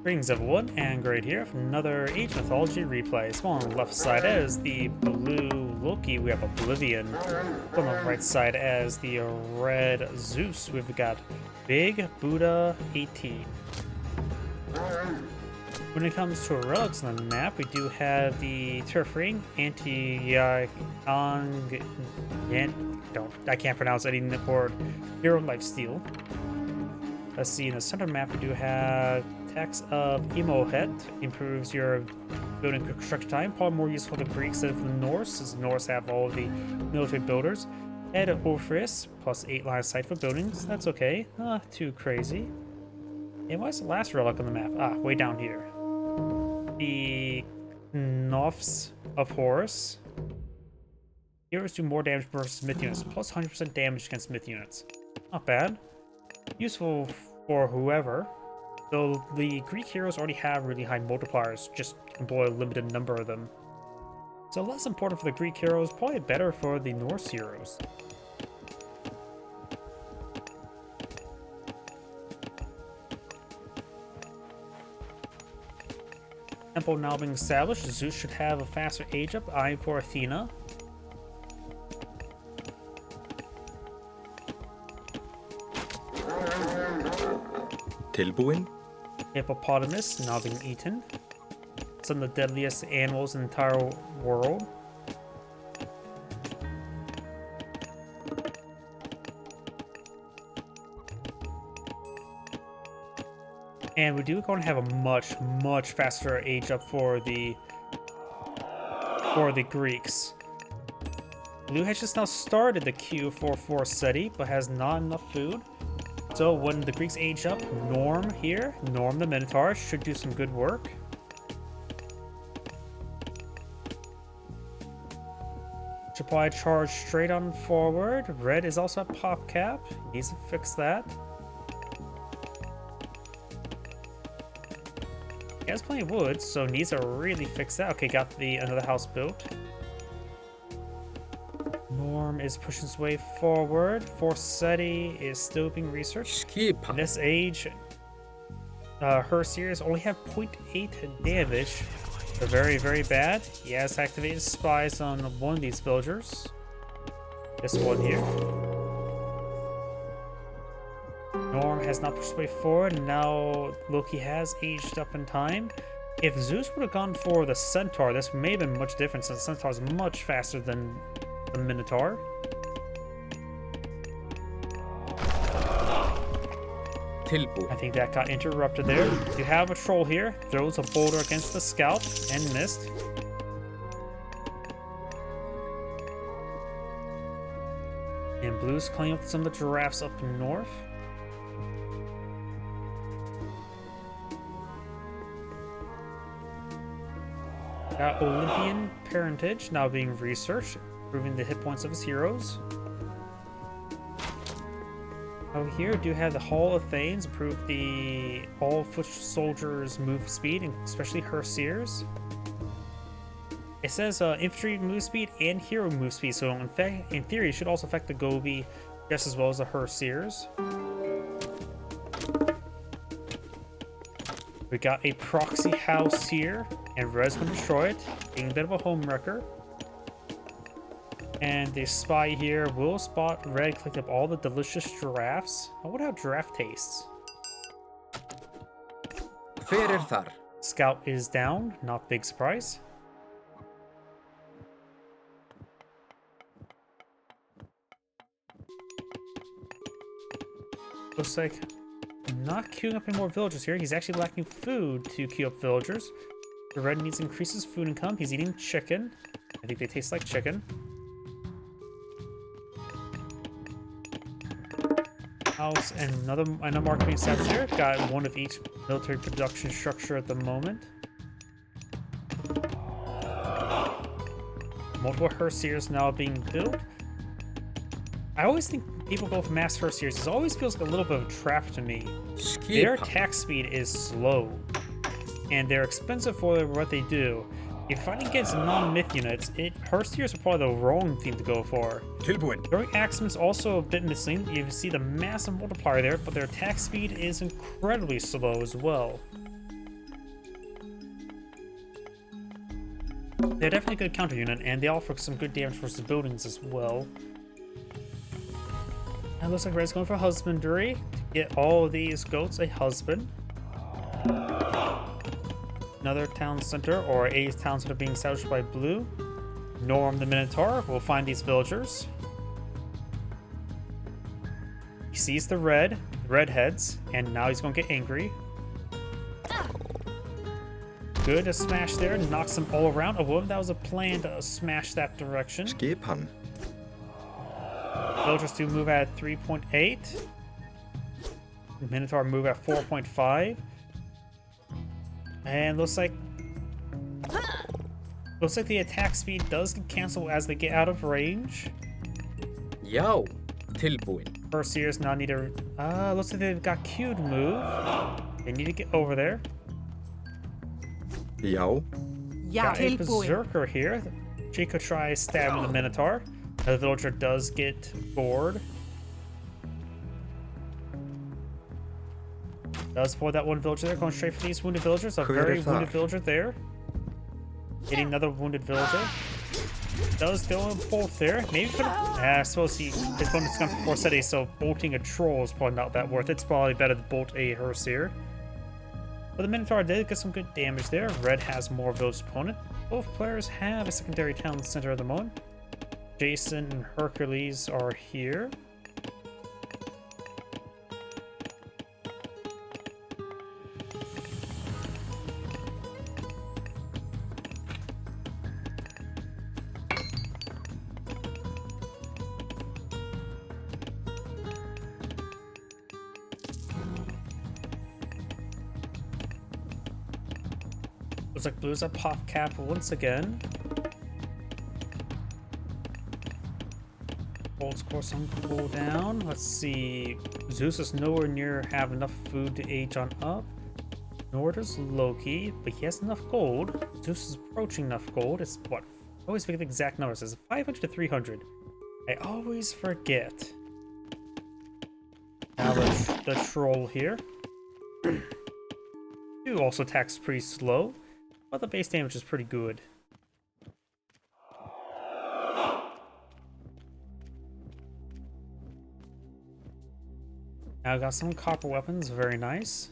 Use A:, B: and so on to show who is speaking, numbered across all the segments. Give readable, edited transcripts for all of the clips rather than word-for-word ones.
A: Greetings everyone, and Great here for another Age Mythology Replay. So on the left side as the blue Loki, we have Oblivion. On the right side as the red Zeus, we've got bigbuda18. When it comes to relics on the map, we do have the turf ring, I can't pronounce any word, hero lifesteal. Let's see, in the center map we do have text of Emo Het, improves your building construction time, probably more useful to Greeks than the Norse, since the Norse have all of the military builders. Head of Orpheus, plus 8 line of sight for buildings, that's okay, not too crazy. And what's the last relic on the map? Ah, way down here. The Knofs of Horus. Heroes do more damage versus Smith units, plus 100% damage against Smith units. Not bad. Useful for whoever. Though the Greek heroes already have really high multipliers, just employ a limited number of them. So less important for the Greek heroes, probably better for the Norse heroes. Temple now being established, Zeus should have a faster age up, eyeing for Athena.
B: Tilbúin?
A: Hippopotamus now being eaten. Some of the deadliest animals in the entire world. And we do going to have a much faster age up for the Greeks. Blue has just now started the queue for SETI, but has not enough food. So when the Greeks age up, Norm the Minotaur, should do some good work. Should probably charge straight on forward. Red is also at pop cap. Needs to fix that. He has plenty of wood, so needs to really fix that. Okay, got another house built. Norm is pushing his way forward. Forseti is still being researched. In this age, her series only have 0.8 damage. So very bad. He has activated spies on one of these villagers. This one here. Norm has not pushed his way forward, and now Loki has aged up in time. If Zeus would have gone for the Centaur, this may have been much different, since the Centaur is much faster than the Minotaur. I think that got interrupted there. You have a troll here, throws a boulder against the scout and missed. And Blue's cleaning up some of the giraffes up north. Got Olympian parentage now being researched, improving the hit points of his heroes. Over here, do have the Hall of Thanes, improve all foot soldiers' move speed, and especially Herseers. It says infantry move speed and hero move speed, so in theory, it should also affect the Gobi just as well as the Herseers. We got a proxy house here, and Red's gonna destroy it, being a bit of a home wrecker. And the spy here will spot Red clicking up all the delicious giraffes. I wonder how giraffe tastes. Scout is down, not big surprise. Looks like not queuing up any more villagers here. He's actually lacking food to queue up villagers. The Red needs to increase his food income. He's eating chicken. I think they taste like chicken. House and another market being established here. Got one of each military production structure at the moment. Multiple Herseers now being built. I always think people go for mass Herseers. It always feels like a little bit of a trap to me. Their attack speed is slow, and they're expensive for what they do. If fighting against non-myth units, Herseers are probably the wrong thing to go for. Throwing Axemen is also a bit missing. You can see the massive multiplier there, but their attack speed is incredibly slow as well. They're definitely a good counter unit, and they offer some good damage versus buildings as well. It looks like Red's going for husbandry to get all of these goats a husband. Another town center, or a town center being established by blue. Norm the Minotaur will find these villagers. He sees the redheads, and now he's going to get angry. Good, a smash there, knocks them all around. Oh, well, that was a plan to smash that direction.
B: Skipan.
A: Villagers do move at 3.8. Minotaur move at 4.5. And looks like the attack speed does cancel as they get out of range.
C: Yo, tilbúin.
A: Berserkers now need to. Looks like they've got Q to move. They need to get over there.
B: Já.
A: Got a berserker here. She could try stabbing the Minotaur. The villager does get bored. Does for that one villager there, going straight for these wounded villagers. A very wounded villager there. Hitting another wounded villager. Does go in bolt there. Maybe could have. I suppose his bonus comes for Forseti, so bolting a troll is probably not that worth it. It's probably better to bolt a hearse here. But the Minotaur did get some good damage there. Red has more village opponent. Both players have a secondary town center at the moment. Jason and Hercules are here. Looks like Blue's at pop cap once again. Old score some cooldown. Let's see. Zeus is nowhere near have enough food to age on up. Nor does Loki, but he has enough gold. Zeus is approaching enough gold. It's what? I always forget the exact numbers. It's 500 to 300. I always forget. Now the troll here. Who also attacks pretty slow, but the base damage is pretty good. Now got some copper weapons, very nice.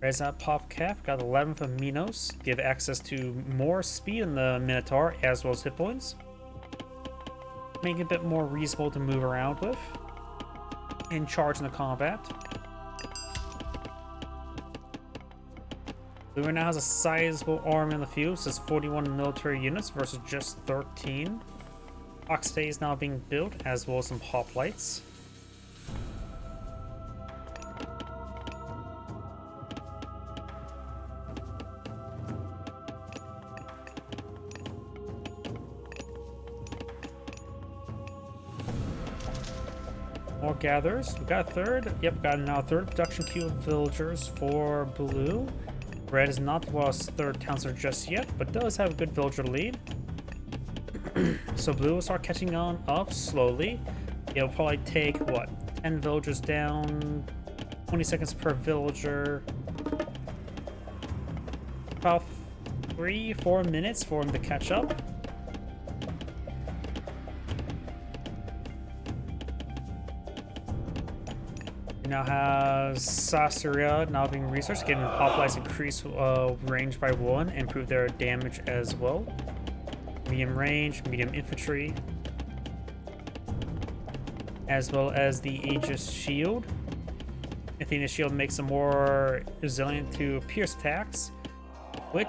A: Raise that pop cap, got 11 from Minos, give access to more speed in the Minotaur as well as hit points. Make it a bit more reasonable to move around with. And charge in the combat. Blue now has a sizable army in the field, says 41 military units versus just 13. Oxday is now being built, as well as some hoplites. More gatherers. We got a third. Yep, got now a third production queue of villagers for Blue. Red is not the last third town center just yet, but does have a good villager lead. So Blue will start catching on up slowly. It'll probably take, what, 10 villagers down, 20 seconds per villager. About 3-4 minutes for him to catch up. Now has Sassuria now being researched, getting hoplites increase range by 1, improve their damage as well. Medium range, medium infantry, as well as the Aegis shield. Athena's shield makes them more resilient to pierce attacks, which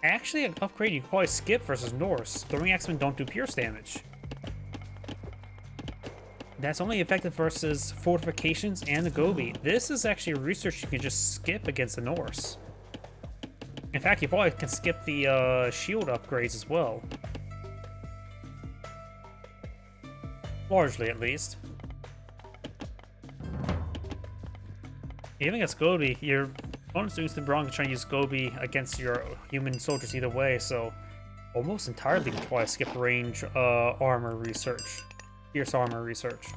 A: actually an upgrade you can probably skip versus Norse. Throwing axemen don't do pierce damage. That's only effective versus fortifications and the Gobi. This is actually research you can just skip against the Norse. In fact, you probably can skip the shield upgrades as well. Largely, at least. Even against Gobi, your opponent's doing something wrong to try and use Gobi against your human soldiers either way, so almost entirely you can probably skip range armor research. Pierce armor research.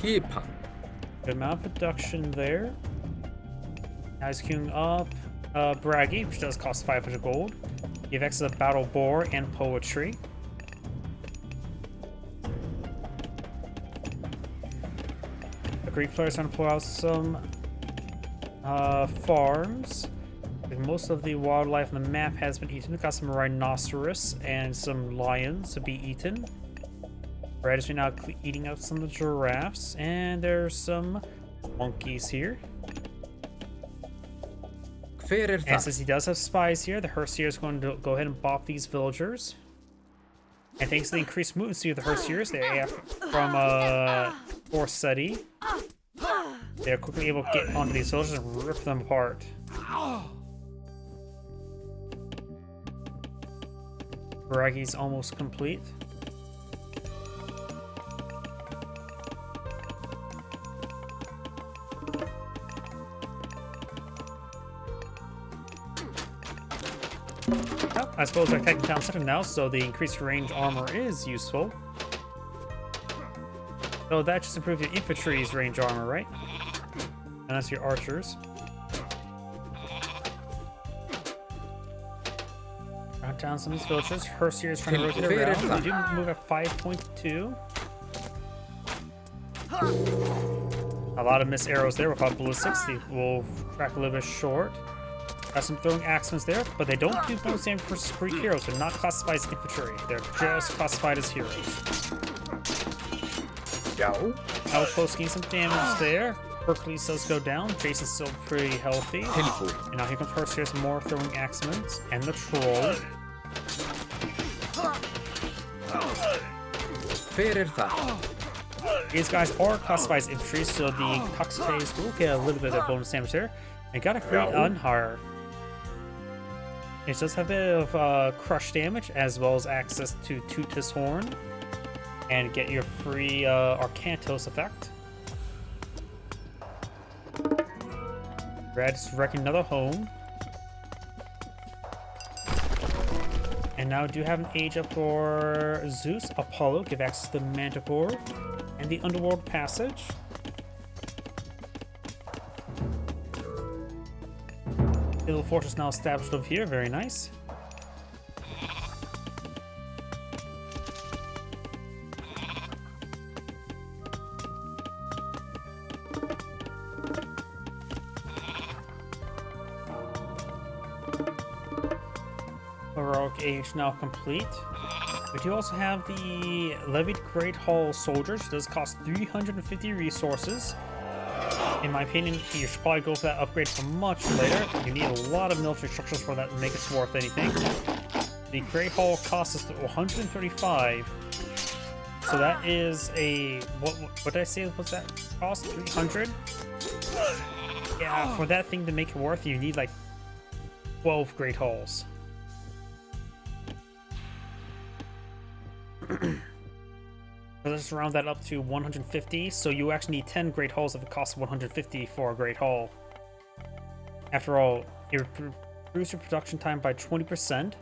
C: Keeper.
A: Good amount of production there. Now he's queuing up Braggy, which does cost 500 gold. You have access to Battle Boar and Poetry. The Greek players trying to pull out some farms. Most of the wildlife on the map has been eaten. We've got some rhinoceros and some lions to be eaten. Red is now eating up some of the giraffes, and there's some monkeys here. And since he does have spies here, the Herseer is going to go ahead and bop these villagers. And thanks to the increased movement speed of the Herseers, they're from Forseti, they're quickly able to get onto these villagers and rip them apart. Braggy's almost complete. Well, I suppose we're attacking town center now, so the increased range armor is useful. So that just improves your infantry's range armor, right? And that's your archers. Round down some of these villagers. Herseer is trying to rotate around. We do move at 5.2. A lot of missed arrows there. We'll call it ballistics. We'll track a little bit short. Got some throwing axes there, but they don't do bonus damage for Greek heroes. They're not classified as infantry. They're just classified as heroes.
C: Yo.
A: Outpost getting some damage there. Hercules does go down. Jason's still pretty healthy. And now here comes Herseer, some more throwing axemen and the troll. These guys are classified as infantry, so the Toxites will get a little bit of bonus damage there. And got a great unhire. It does have a bit of crush damage as well as access to Tutus Horn. And get your free Arcantos effect. Red's wrecking another home. And now do have an age up for Zeus, Apollo, give access to the Manticore, and the Underworld Passage. Little fortress now established over here, very nice. Heroic Age now complete. We do also have the Levied Great Hall Soldiers. It does cost 350 resources. In my opinion, you should probably go for that upgrade for much later. You need a lot of military structures for that to make it worth anything. The Great Hall costs us 135. So that is a... What did I say was that cost? 300? Yeah, for that thing to make it worth, you need like 12 Great Halls. Let's round that up to 150, so you actually need 10 Great Halls if it costs 150 for a Great Hall. After all, it improves your production time by 20%,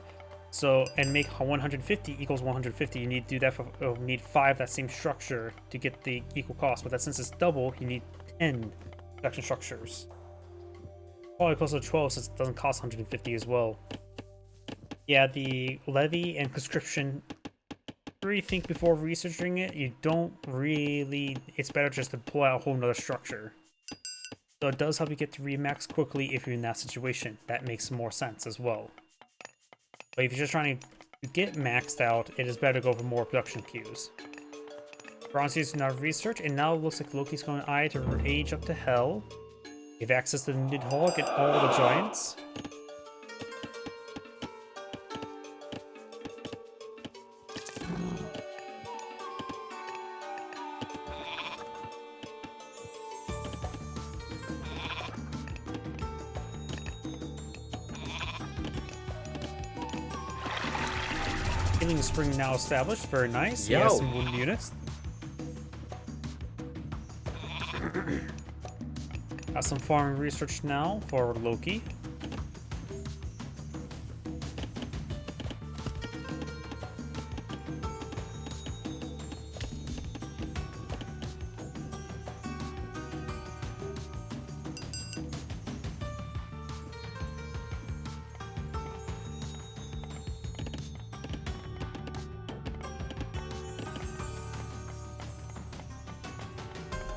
A: so, and make 150 equals 150, you need to do that for, need 5 that same structure to get the equal cost, but that since it's double, you need 10 production structures. Probably closer to 12 since it doesn't cost 150 as well. Yeah, the levy and conscription, think before researching it, you don't really, it's better just to pull out a whole nother structure. So it does help you get to remax quickly if you're in that situation. That makes more sense as well. But if you're just trying to get maxed out, it is better to go for more production queues. Bronze is now research, and now it looks like Loki's going to age up to hell. You have access to the Nidhogg and all the giants. Healing Spring now established, very nice. He has some wound units. Got some farming research now for Loki.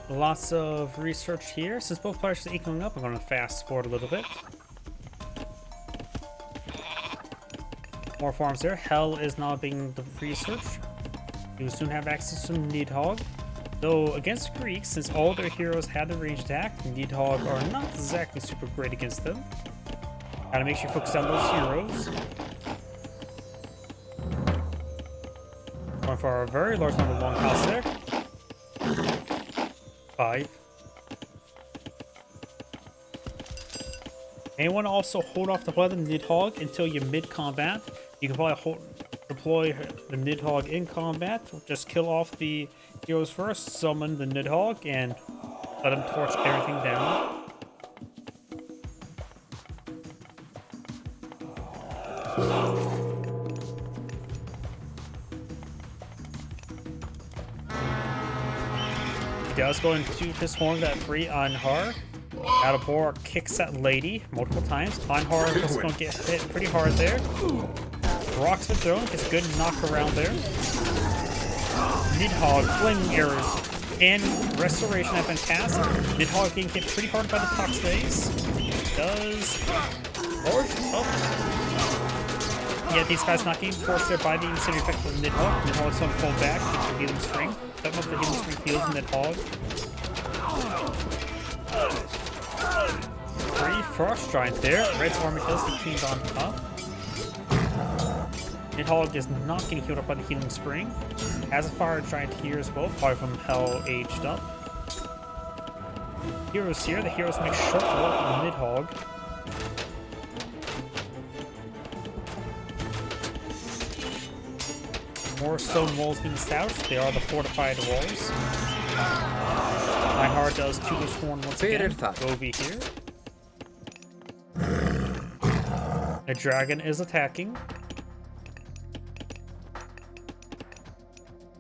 A: Lots of research here. Since both players are equaling up, I'm going to fast forward a little bit. More farms there. Hell is now being the research. You will soon have access to Nidhogg. Though against Greeks, since all their heroes had the range attack, Nidhogg are not exactly super great against them. Gotta make sure you focus on those heroes. Going for a very large number of long houses there. 5. And you want to also hold off the weapon Nidhogg until you're mid-combat. You can probably deploy the Nidhogg in combat. Just kill off the heroes first, summon the Nidhogg, and let him torch everything down. He does go into his horn that free Einhar. Adabor kicks that lady multiple times. Einhar is going to get hit pretty hard there. Rocks the throne, gets a good knock around there. Nidhogg, flaming arrows, and restoration have been cast. Nidhogg getting hit pretty hard by the top space. Does large up. Yeah, these guys not getting forced there by the incendiary effect of Nidhogg. Nidhogg's going to pull back, get the healing string. That much the healing string heals Nidhogg. 3 Frost Giant there. Red's armor does get cleaned on up. Nidhogg is not getting healed up by the healing spring. Has a fire giant here as well, probably from Hell aged up. Heroes here. The heroes make short work of Nidhogg. More stone walls being established. They are the fortified walls. Einhar does to his horn once again. Obi here. The dragon is attacking.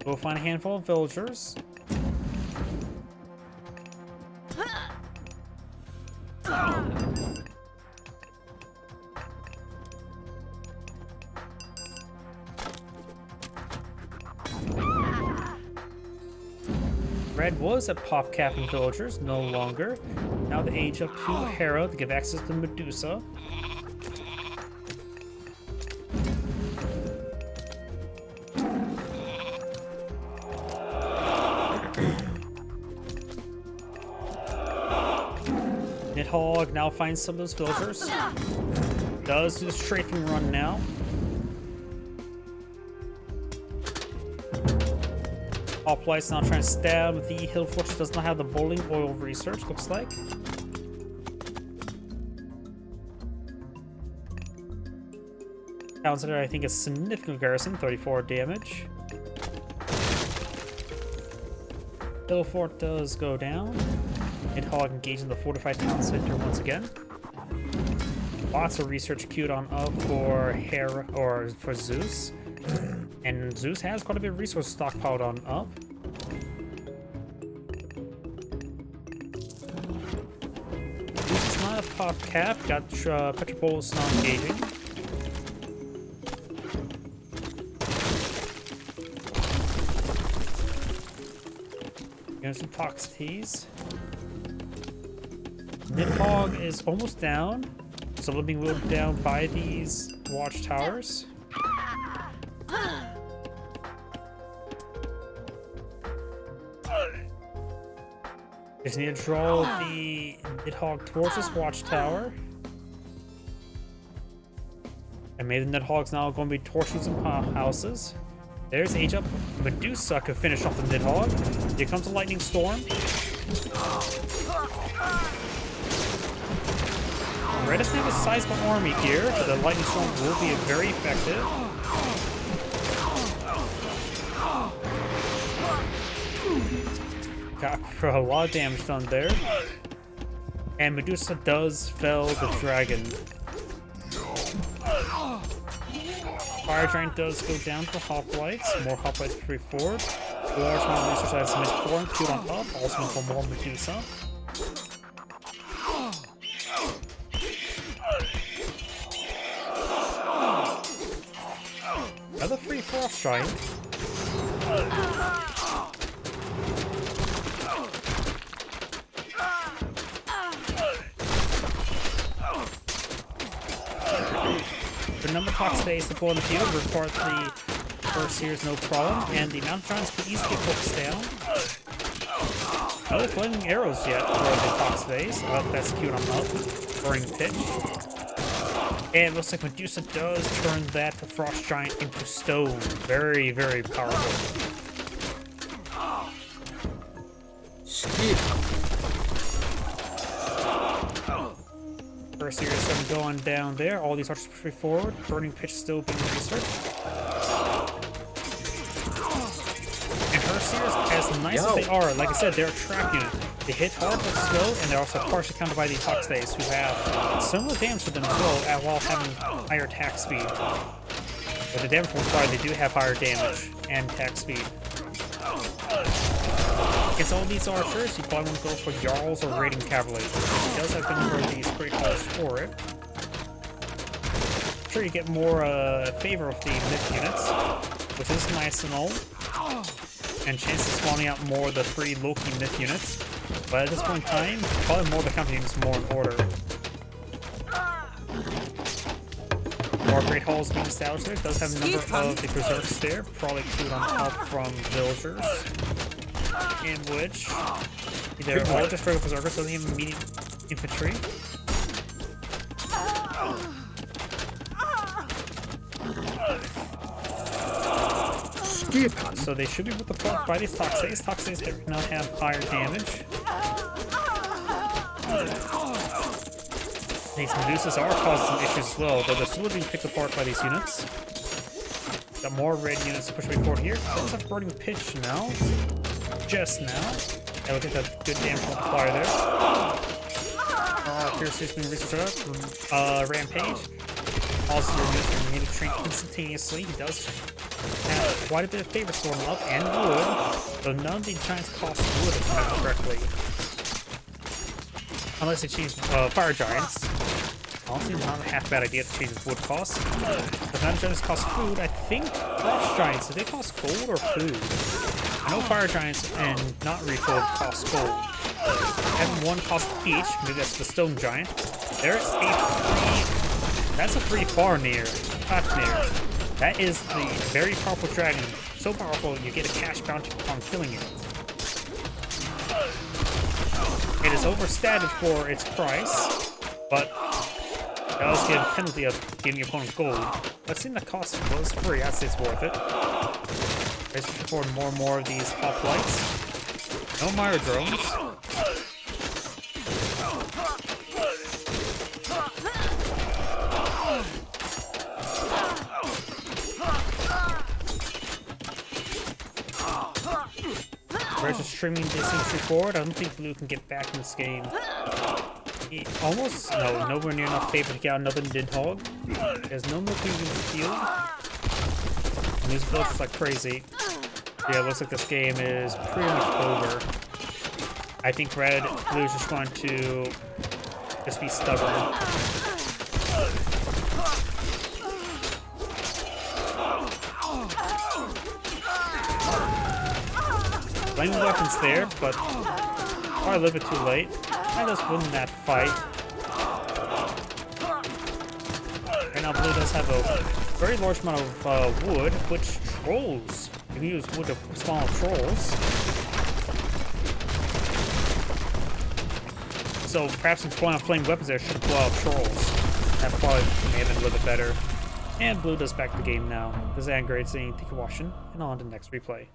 A: We'll find a handful of villagers. Red was at pop capping villagers, no longer. Now the age up to Hera to give access to Medusa. Nidhogg now finds some of those villagers. Does do the strafing run now. Hoplites now trying to stab. The Hill Fortress does not have the bowling oil research, looks like. Consider, I think, a significant garrison, 34 damage. Hill Fort does go down. Nidhogg engaging the fortified town center once again. Lots of research queued on up for Hera or for Zeus. And Zeus has quite a bit of resources stockpiled on up. Zeus is not a pop cap, got Petropolis not engaging. Getting some Tox Teas. Nidhogg is almost down. So being wheeled down by these watchtowers. Just need to draw the Nidhogg towards this watchtower. And maybe the Nidhogg's now going to be torching some houses. There's Age Up. Medusa could finish off the Nidhogg. Here comes a lightning storm. Red doesn't have a sizable army here, but the lightning storm will be very effective. Got a lot of damage done there. And Medusa does fell the dragon. Fire Giant does go down for Hoplites. More Hoplites free forward. Large amount of research items missed for and queued on up. Also for more Medusa. Another free Frost Giant. number of Tox Phase to pull in the field. Report the first here is no problem, and the Mountain Giants can easily get focused down. No flaming arrows yet for the Tox Phase. That's queuing them up. Burning Pitch. And it looks like Medusa does turn that Frost Giant into stone. Very, very powerful.
C: Skip.
A: First series 7 going down there. All these archers push forward. Burning Pitch still being researched. And her series, as nice as they are, like I said, they're a trap unit. They hit hard but slow, and they're also partially countered by the Tox Phase, who have similar damage to them as well, while having higher attack speed. But the damage required, they do have higher damage and attack speed. Against all these archers, you probably want to go for Jarls or Raiding Cavalry. He does have them for these great halls for it. I'm sure you get more favor of the myth units, which is nice and all. And chances of spawning out more of the 3 Loki myth units. But at this point in time, probably more of the company units more in order. More great halls being established there. It does have a number of the berserks there, probably included on help from villagers. In which they're all just regular berserkers, doesn't even have immediate infantry. So they should be able to block by these Tox Phase. Tox Phase do not have higher damage. These Medusas are causing some issues as well, though they're still being picked apart by these units. Got more red units pushing forward here. Does have Burning Pitch now. Just now. Yeah, we'll get that good damage multiplier there. Pierce is being researched up. Rampage. Also, your units are needed to train instantaneously. He does have quite a bit of favor storm up and wood, though none of the giants cost wood if I remember correctly. Unless they change fire giants. Honestly, not a half bad idea to change the wood cost. But none of the giants cost food. I think frost giants, do they cost gold or food? I know fire giants and not refill cost gold. Having one cost each, maybe that's the stone giant. There's a 3. That's a 3 far near. Not near. That is the very powerful dragon. So powerful you get a cash bounty upon killing it. It is overstated for its price, but it does give a penalty of giving your opponent gold. Let's see, the cost was free. I'd say it's worth it. Let's push forward more and more of these pop lights. No Myra drones. We're just streaming this infantry forward. I don't think Blue can get back in this game. Almost, no, nowhere near enough favor to get out another Nidhogg. There's no milking in the field. And these builds like crazy. Yeah, it looks like this game is pretty much over. I think Blue is just going to just be stubborn. Flaming weapons there, but probably a little bit too late. I just win that fight. Right now, Blue does have a very large amount of wood, which trolls. You can use wood to spawn trolls. So perhaps in throwing out flame weapons there should blow out trolls. That probably may have been a little bit better. And Blue does back the game now. This is Angrade saying thank you for watching, and on to the next replay.